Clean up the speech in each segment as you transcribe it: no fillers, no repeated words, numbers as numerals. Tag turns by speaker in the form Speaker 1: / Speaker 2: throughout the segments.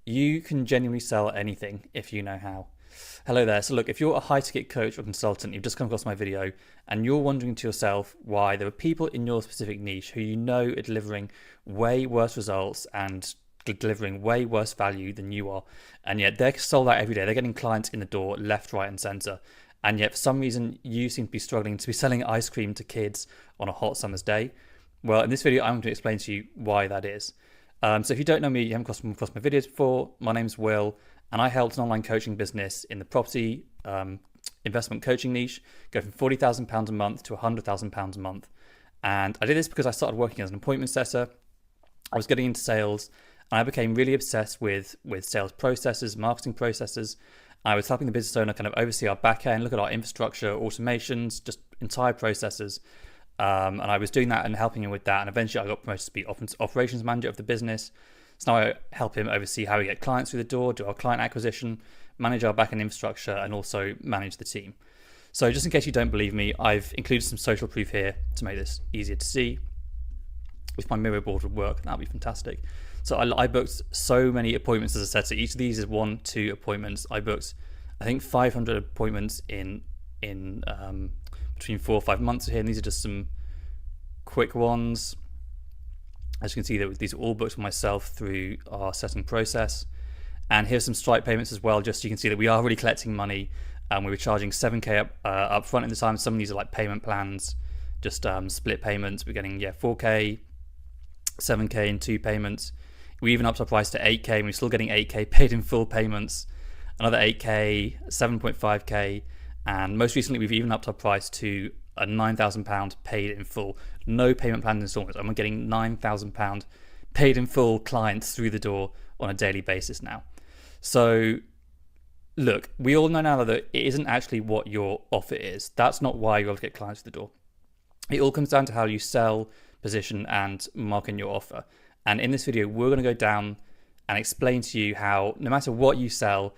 Speaker 1: You can genuinely sell anything if you know how. Hello there. So look, if you're a high ticket coach or consultant, you've just come across my video and you're wondering to yourself why there are people in your specific niche who you know are delivering way worse results and delivering way worse value than you are, and yet they're sold out every day. They're getting clients in the door left, right, and center. And yet for some reason you seem to be struggling to be selling ice cream to kids on a hot summer's day. Well, in this video, I'm going to explain to you why that is. So if you don't know me, you haven't crossed my videos before, my name's Will, and I helped an online coaching business in the property investment coaching niche go from £40,000 a month to £100,000 a month. And I did this because I started working as an appointment setter. I was getting into sales, and I became really obsessed with sales processes, marketing processes. I was helping the business owner kind of oversee our back end, look at our infrastructure, automations, just entire processes. And I was doing that and helping him with that. And eventually I got promoted to be operations manager of the business. So now I help him oversee how we get clients through the door, do our client acquisition, manage our back-end infrastructure, and also manage the team. So just in case you don't believe me, I've included some social proof here to make this easier to see. If my mirror board would work, that'd be fantastic. So I booked so many appointments, as I said. So each of these is 1-2 appointments. I booked, I think, 500 appointments in between 4 or 5 months here, and these are just some quick ones. As you can see, these are all booked for myself through our setting process. And here's some Stripe payments as well, just so you can see that we are really collecting money. We were charging 7K up front at the time. Some of these are like payment plans, just split payments. We're getting 4K, 7K in 2 payments. We even upped our price to 8K, and we're still getting 8K paid in full payments. Another 8K, 7.5K. And most recently, we've even upped our price to a £9,000 paid in full. No payment plan installments. I'm getting £9,000 paid in full clients through the door on a daily basis now. So look, we all know now that it isn't actually what your offer is. That's not why you're able to get clients through the door. It all comes down to how you sell, position, and market your offer. And in this video, we're going to go down and explain to you how, no matter what you sell,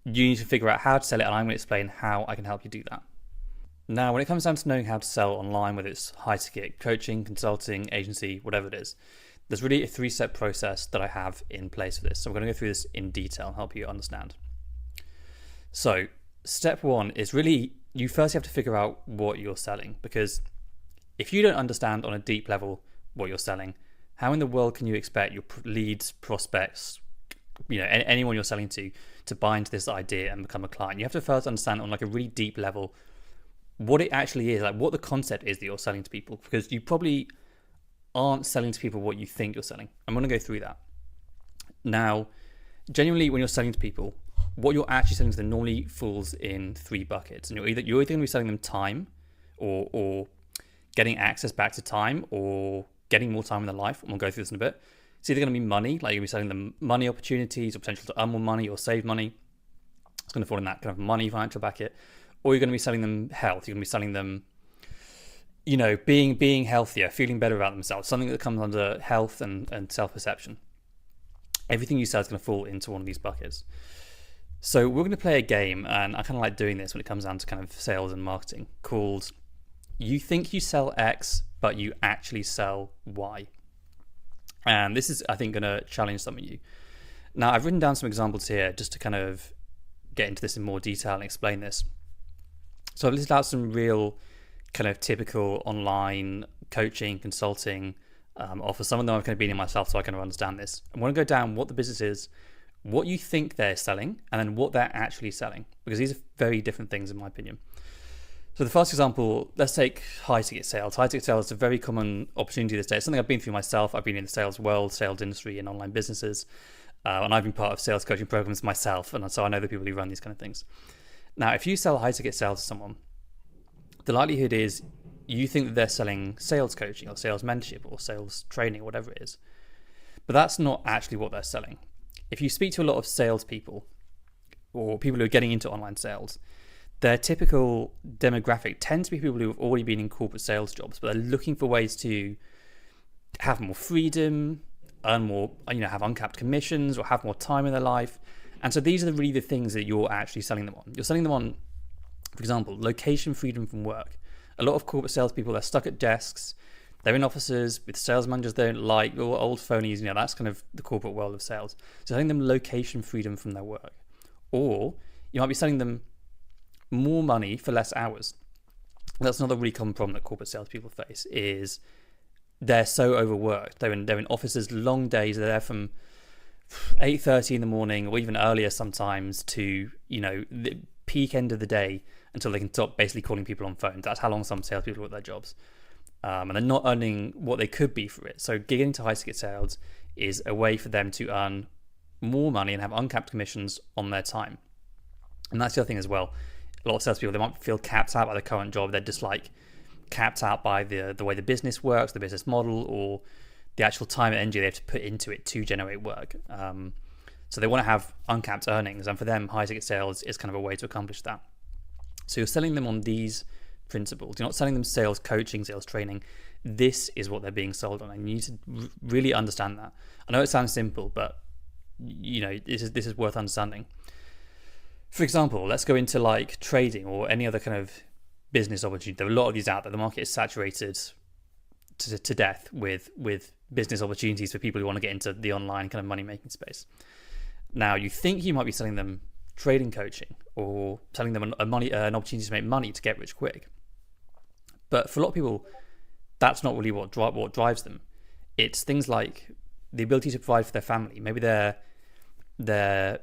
Speaker 1: you need to figure out how to sell it, and I'm going to explain how I can help you do that. Now, when it comes down to knowing how to sell online, whether it's high ticket, coaching, consulting, agency, whatever it is, there's really a 3-step process that I have in place for this. So we're going to go through this in detail and help you understand. So step 1 is really, you first have to figure out what you're selling, because if you don't understand on a deep level what you're selling, how in the world can you expect your leads, prospects, anyone you're selling to buy into this idea and become a client? You have to first understand on like a really deep level what it actually is, like what the concept is that you're selling to people, because you probably aren't selling to people what you think you're selling. I'm going to go through that. Now, genuinely, when you're selling to people, what you're actually selling to them normally falls in 3 buckets. And you're either going to be selling them time, or getting access back to time, or getting more time in their life. And we'll go through this in a bit. It's either going to be money, like you're going to be selling them money opportunities or potential to earn more money or save money. It's going to fall in that kind of money financial bucket. Or you're going to be selling them health. You're going to be selling them, being healthier, feeling better about themselves, something that comes under health and self-perception. Everything you sell is going to fall into one of these buckets. So we're going to play a game, and I kind of like doing this when it comes down to kind of sales and marketing, called You Think You Sell X, but You Actually Sell Y. And this is, I think, going to challenge some of you. Now, I've written down some examples here just to kind of get into this in more detail and explain this. So I've listed out some real kind of typical online coaching, consulting offers. Some of them I've kind of been in myself, so I kind of understand this. I want to go down what the business is, what you think they're selling, and then what they're actually selling, because these are very different things in my opinion. So the first example, let's take high ticket sales. High ticket sales is a very common opportunity these days. It's something I've been through myself. I've been in the sales world, sales industry, and online businesses, and I've been part of sales coaching programs myself, and so I know the people who run these kind of things. Now, if you sell high ticket sales to someone, the likelihood is you think that they're selling sales coaching or sales mentorship or sales training, whatever it is. But that's not actually what they're selling. If you speak to a lot of salespeople or people who are getting into online sales, their typical demographic tends to be people who have already been in corporate sales jobs, but they're looking for ways to have more freedom, earn more, have uncapped commissions, or have more time in their life. And so these are really the things that you're actually selling them on. You're selling them on, for example, location freedom from work. A lot of corporate salespeople, they're stuck at desks. They're in offices with sales managers they don't like, or old phonies. That's kind of the corporate world of sales. So selling them location freedom from their work. Or you might be selling them more money for less hours. That's another really common problem that corporate salespeople face, is they're so overworked. They're in offices, long days. They're there from 8:30 in the morning, or even earlier sometimes, to the peak end of the day, until they can stop basically calling people on phones. That's how long some salespeople work their jobs, and they're not earning what they could be for it. So getting into high ticket sales is a way for them to earn more money and have uncapped commissions on their time. And that's the other thing as well. A lot of salespeople, they might feel capped out by their current job. They're just like capped out by the way the business works, the business model, or the actual time and energy they have to put into it to generate work. So they want to have uncapped earnings, and for them, high ticket sales is kind of a way to accomplish that. So you're selling them on these principles. You're not selling them sales coaching, sales training. This is what they're being sold on, and you need to really understand that. I know it sounds simple, but this is worth understanding. For example, let's go into like trading or any other kind of business opportunity. There are a lot of these out there. The market is saturated to death with business opportunities for people who want to get into the online kind of money making space. Now, you think you might be selling them trading coaching or selling them an opportunity to make money to get rich quick, but for a lot of people, that's not really what drives them. It's things like the ability to provide for their family. Maybe they're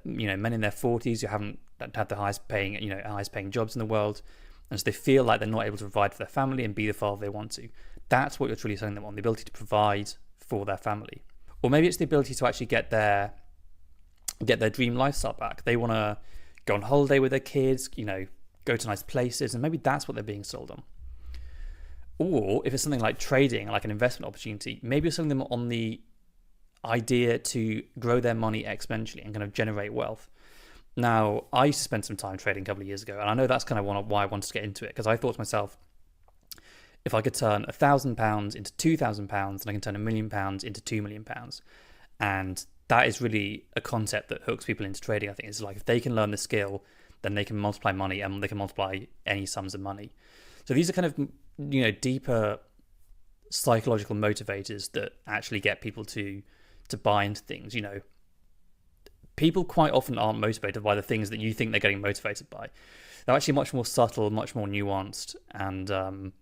Speaker 1: men in their 40s who haven't had the highest paying jobs in the world, and so they feel like they're not able to provide for their family and be the father they want to. That's what you're truly selling them on, the ability to provide for their family. Or maybe it's the ability to actually get their dream lifestyle back. They want to go on holiday with their kids, go to nice places, and maybe that's what they're being sold on. Or if it's something like trading, like an investment opportunity, maybe you're selling them on the idea to grow their money exponentially and kind of generate wealth. Now, I used to spend some time trading a couple of years ago, and I know that's kind of why I wanted to get into it, because I thought to myself, if I could turn £1,000 into £2,000, and I can turn £1 million into £2 million, and that is really a concept that hooks people into trading. I think it's like if they can learn the skill, then they can multiply money, and they can multiply any sums of money. So these are kind of deeper psychological motivators that actually get people to buy into things. People quite often aren't motivated by the things that you think they're getting motivated by. They're actually much more subtle, much more nuanced, and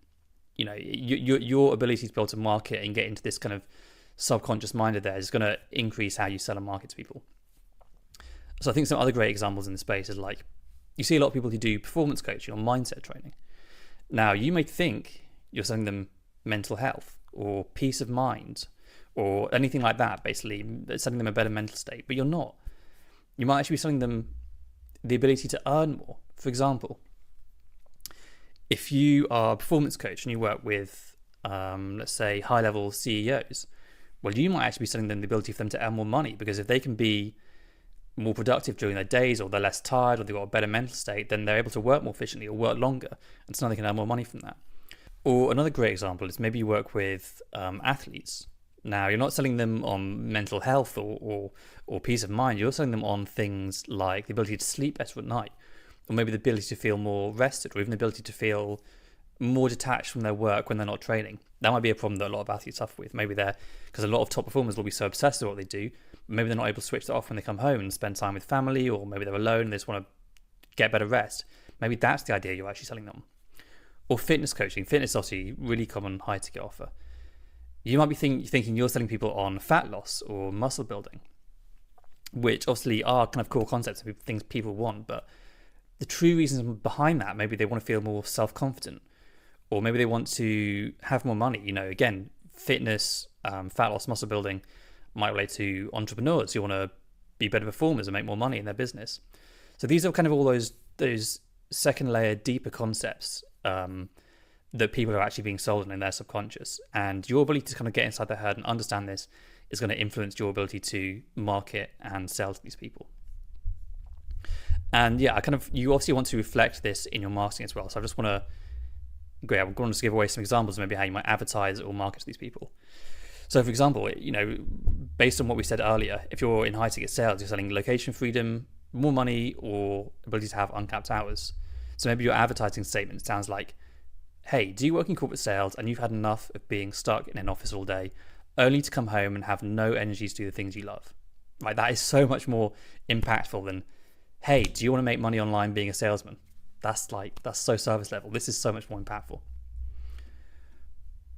Speaker 1: your ability to be able to market and get into this kind of subconscious mind of theirs is going to increase how you sell and market to people. So I think some other great examples in the space is like, you see a lot of people who do performance coaching or mindset training. Now, you may think you're selling them mental health or peace of mind or anything like that, basically selling them a better mental state, but you're not. You might actually be selling them the ability to earn more. For example, if you are a performance coach and you work with, let's say, high-level CEOs, well, you might actually be selling them the ability for them to earn more money, because if they can be more productive during their days, or they're less tired, or they've got a better mental state, then they're able to work more efficiently or work longer, and so now they can earn more money from that. Or another great example is maybe you work with athletes. Now, you're not selling them on mental health or peace of mind. You're selling them on things like the ability to sleep better at night, or maybe the ability to feel more rested, or even the ability to feel more detached from their work when they're not training. That might be a problem that a lot of athletes suffer with. Maybe because a lot of top performers will be so obsessed with what they do, maybe they're not able to switch that off when they come home and spend time with family, or maybe they're alone and they just want to get better rest. Maybe that's the idea you're actually selling them. Or fitness coaching. Fitness is obviously really common high ticket offer. You might be thinking you're selling people on fat loss or muscle building, which obviously are kind of core concepts of things people want, but the true reasons behind that, maybe they want to feel more self-confident, or maybe they want to have more money. Again, fitness, fat loss, muscle building might relate to entrepreneurs who want to be better performers and make more money in their business. So these are kind of all those second layer, deeper concepts that people are actually being sold on in their subconscious. And your ability to kind of get inside their head and understand this is going to influence your ability to market and sell to these people. And yeah, you obviously want to reflect this in your marketing as well. So I just want to give away some examples of maybe how you might advertise or market to these people. So for example, based on what we said earlier, if you're in high ticket sales, you're selling location freedom, more money, or ability to have uncapped hours. So maybe your advertising statement sounds like hey, do you work in corporate sales and you've had enough of being stuck in an office all day, only to come home and have no energy to do the things you love? Right, that is so much more impactful than, hey, do you want to make money online being a salesman? That's so service level. This is so much more impactful.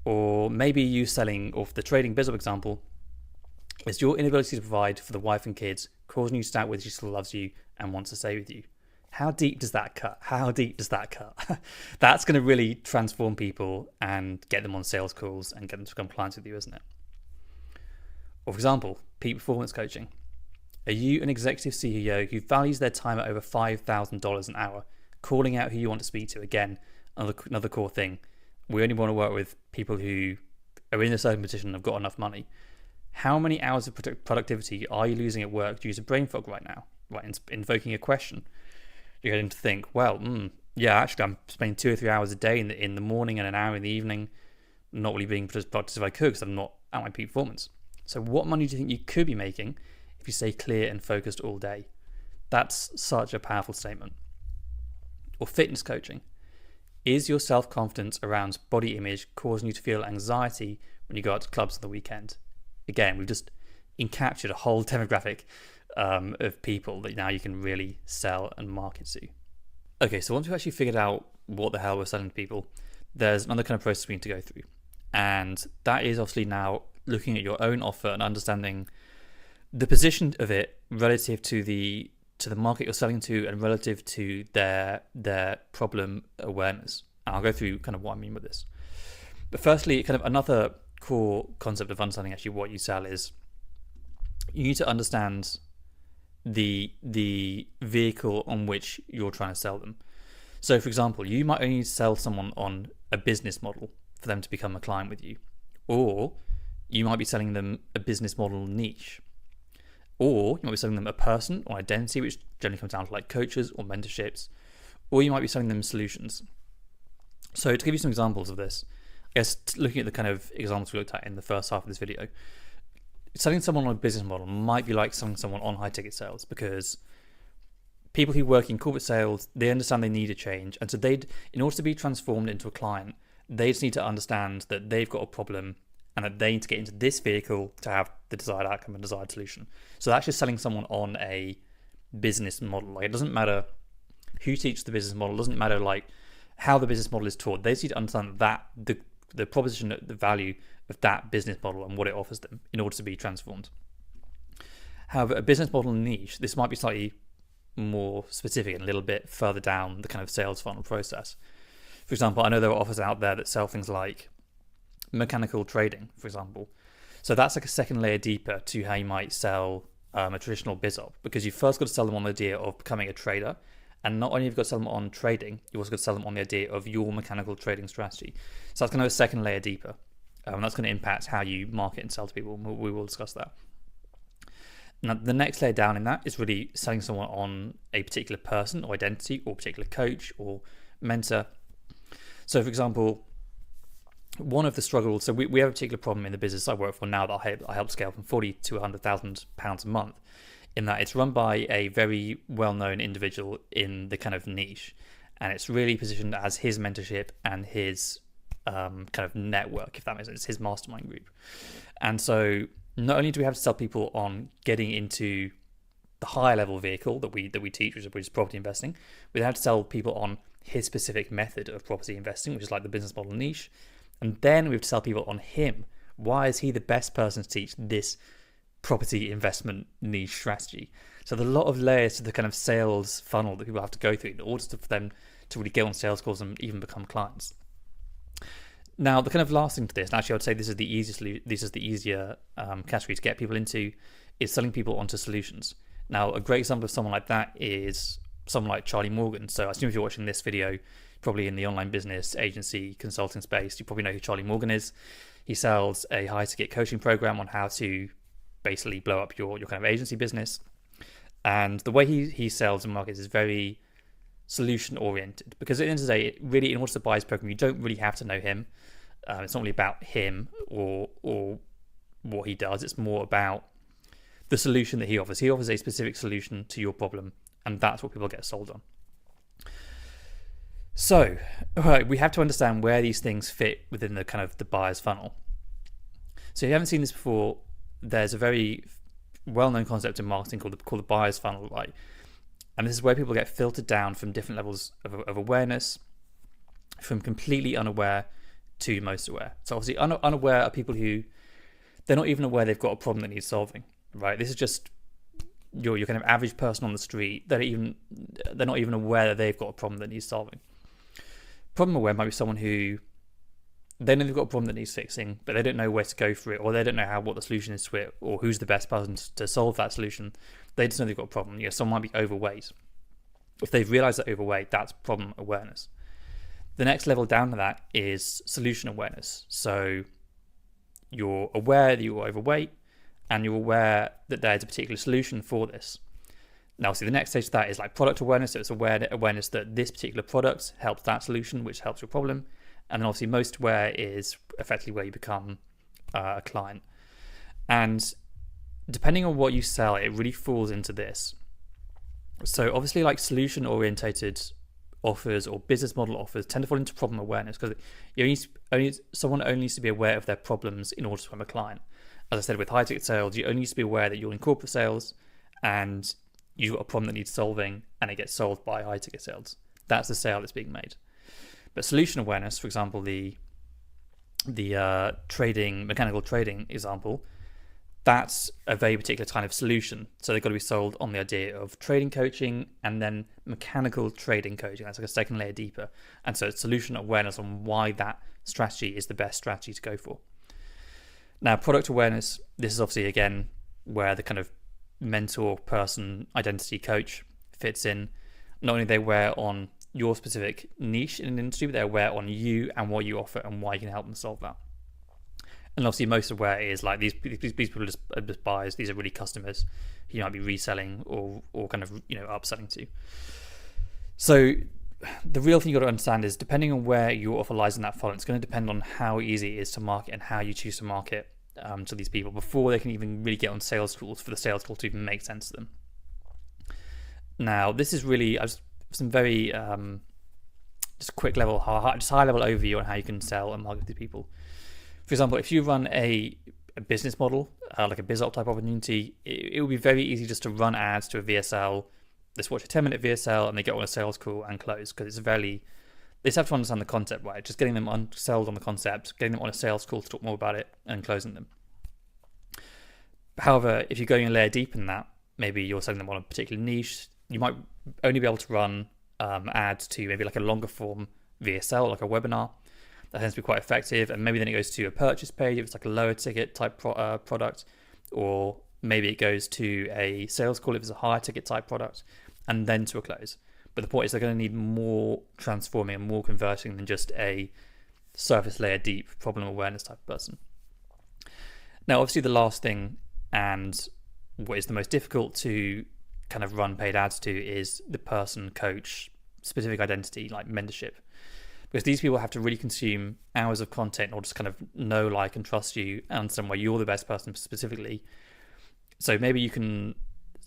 Speaker 1: Or maybe you selling, or for the trading business example, is your inability to provide for the wife and kids causing you to doubt whether she still loves you and wants to stay with you? How deep does that cut? How deep does that cut? That's going to really transform people and get them on sales calls and get them to become clients with you, isn't it? Or for example, peak performance coaching. Are you an executive CEO who values their time at over $5,000 an hour, calling out who you want to speak to? Again, another core thing. We only want to work with people who are in a certain position and have got enough money. How many hours of productivity are you losing at work due to brain fog right now? Right, invoking a question. You're going to think, well, yeah, actually, I'm spending 2 or 3 hours a day in the morning and an hour in the evening, not really being as productive as I could because I'm not at my peak performance. So what money do you think you could be making if you stay clear and focused all day? That's such a powerful statement. Or fitness coaching. Is your self-confidence around body image causing you to feel anxiety when you go out to clubs on the weekend? Again, we've just encaptured a whole demographic of people that now you can really sell and market to. Okay, so once we've actually figured out what the hell we're selling to people, there's another kind of process we need to go through. And that is obviously now looking at your own offer and understanding the position of it relative to the market you're selling to and relative to their problem awareness. And I'll go through kind of what I mean with this. But firstly, kind of another core concept of understanding actually what you sell is you need to understand the vehicle on which you're trying to sell them. So for example, you might only sell someone on a business model for them to become a client with you, or you might be selling them a business model niche, or you might be selling them a person or identity, which generally comes down to like coaches or mentorships, or you might be selling them solutions. So to give you some examples of this, I guess looking at the kind of examples we looked at in the first half of this video, selling someone on a business model might be like selling someone on high ticket sales, because people who work in corporate sales, they understand they need a change. And so in order to be transformed into a client, they just need to understand that they've got a problem and that they need to get into this vehicle to have the desired outcome and desired solution. So that's just selling someone on a business model. Like, it doesn't matter who teaches the business model, it doesn't matter like how the business model is taught. They just need to understand that the proposition, the value of that business model and what it offers them in order to be transformed. However, a business model niche, this might be slightly more specific and a little bit further down the kind of sales funnel process. For example, I know there are offers out there that sell things like mechanical trading, for example. So that's like a second layer deeper to how you might sell a traditional biz op, because you've first got to sell them on the idea of becoming a trader. And not only have you got to sell them on trading, you also got to sell them on the idea of your mechanical trading strategy. So that's kind of a second layer deeper. That's going to impact how you market and sell to people. We will discuss that. Now, the next layer down in that is really selling someone on a particular person or identity or particular coach or mentor. So, for example, one of the struggles, so we have a particular problem in the business I work for now that I help scale from £40,000 to £100,000 a month, in that it's run by a very well-known individual in the kind of niche, and it's really positioned as his mentorship and his kind of network, if that makes sense, his mastermind group. And so not only do we have to sell people on getting into the higher level vehicle that we teach, which is property investing, we have to sell people on his specific method of property investing, which is like the business model niche. And then we have to sell people on him. Why is he the best person to teach this property investment niche strategy? So there's a lot of layers to the kind of sales funnel that people have to go through in order for them to really get on sales calls and even become clients. Now, the kind of last thing to this, and actually I would say this is the easier category to get people into, is selling people onto solutions. Now, a great example of someone like that is someone like Charlie Morgan. So I assume if you're watching this video, probably in the online business agency consulting space, you probably know who Charlie Morgan is. He sells a high ticket coaching program on how to basically blow up your kind of agency business. And the way he sells and markets is very solution oriented, because at the end of the day, really, in order to buy his program, you don't really have to know him. It's not really about him or what he does. It's more about the solution that he offers. He offers a specific solution to your problem, and that's what people get sold on. So, right, we have to understand where these things fit within the kind of the buyer's funnel. So if you haven't seen this before, there's a very well-known concept in marketing called the buyer's funnel, right? And this is where people get filtered down from different levels of awareness, from completely unaware to most aware. So obviously unaware are people who, they're not even aware they've got a problem that needs solving, right? This is just your kind of average person on the street. They're not even aware that they've got a problem that needs solving. Problem aware might be someone who, they know they've got a problem that needs fixing, but they don't know where to go for it, or they don't know what the solution is to it, or who's the best person to solve that solution. They just know they've got a problem. Someone might be overweight. If they've realized they're overweight, that's problem awareness. The next level down to that is solution awareness. So you're aware that you're overweight, and you're aware that there's a particular solution for this. Now, see, the next stage to that is like product awareness. So it's awareness that this particular product helps that solution, which helps your problem. And then obviously most aware is effectively where you become a client. And depending on what you sell, it really falls into this. So obviously like solution orientated offers or business model offers tend to fall into problem awareness, because someone only needs to be aware of their problems in order to become a client. As I said, with high ticket sales, you only need to be aware that you're in corporate sales and you've got a problem that needs solving, and it gets solved by high ticket sales. That's the sale that's being made. But solution awareness, for example, the mechanical trading example, that's a very particular kind of solution. So they've got to be sold on the idea of trading coaching and then mechanical trading coaching. That's like a second layer deeper. And so it's solution awareness on why that strategy is the best strategy to go for. Now, product awareness, this is obviously, again, where the kind of mentor, person, identity coach fits in. Not only are they aware on your specific niche in an industry, but they're aware on you and what you offer and why you can help them solve that. And obviously most aware is like these people are just buyers. These are really customers who you might be reselling or kind of upselling to. So the real thing you got to understand is, depending on where your offer lies in that funnel, it's going to depend on how easy it is to market and how you choose to market to these people before they can even really get on sales calls, for the sales call to even make sense to them. Now, this is really some very just quick level, just high level overview on how you can sell and market to people. For example, if you run a business model, like a BizOp type opportunity, it would be very easy just to run ads to a VSL. Let's watch a 10-minute VSL and they get on a sales call and close, because they just have to understand the concept, right? Just getting them sold on the concept, getting them on a sales call to talk more about it and closing them. However, if you're going a layer deeper than that, maybe you're selling them on a particular niche, you might only be able to run ads to maybe like a longer form VSL, like a webinar. That tends to be quite effective. And maybe then it goes to a purchase page if it's like a lower ticket type product, or maybe it goes to a sales call if it's a higher ticket type product, and then to a close. But the point is, they're going to need more transforming and more converting than just a surface layer deep problem awareness type of person. Now, obviously the last thing, and what is the most difficult to kind of run paid ads to, is the person, coach, specific identity, like mentorship. Because these people have to really consume hours of content in order to kind of know, like, and trust you and understand why you're the best person specifically. So maybe you can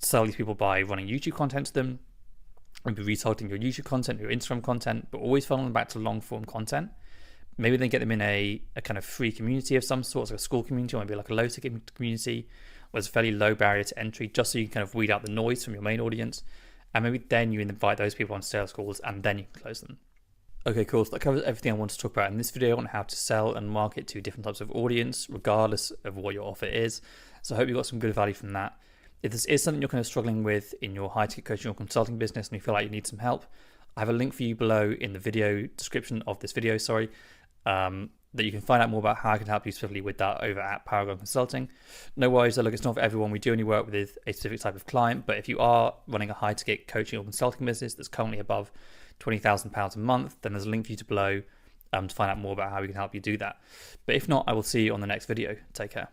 Speaker 1: sell these people by running YouTube content to them, maybe retargeting your YouTube content, your Instagram content, but always funneling them back to long form content. Maybe then get them in a kind of free community of some sort, so a school community, or maybe like a low ticket community where there's a fairly low barrier to entry, just so you can kind of weed out the noise from your main audience. And maybe then you invite those people on sales calls, and then you can close them. Okay, cool. So that covers everything I want to talk about in this video on how to sell and market to different types of audience, regardless of what your offer is. So I hope you got some good value from that. If this is something you're kind of struggling with in your high ticket coaching or consulting business and you feel like you need some help, I have a link for you below in the video description of this video, that you can find out more about how I can help you specifically with that over at Paragon Consulting. No worries, look, it's not for everyone. We do only work with a specific type of client, but if you are running a high ticket coaching or consulting business that's currently above £20,000 a month, then there's a link for you to below to find out more about how we can help you do that. But if not, I will see you on the next video. Take care.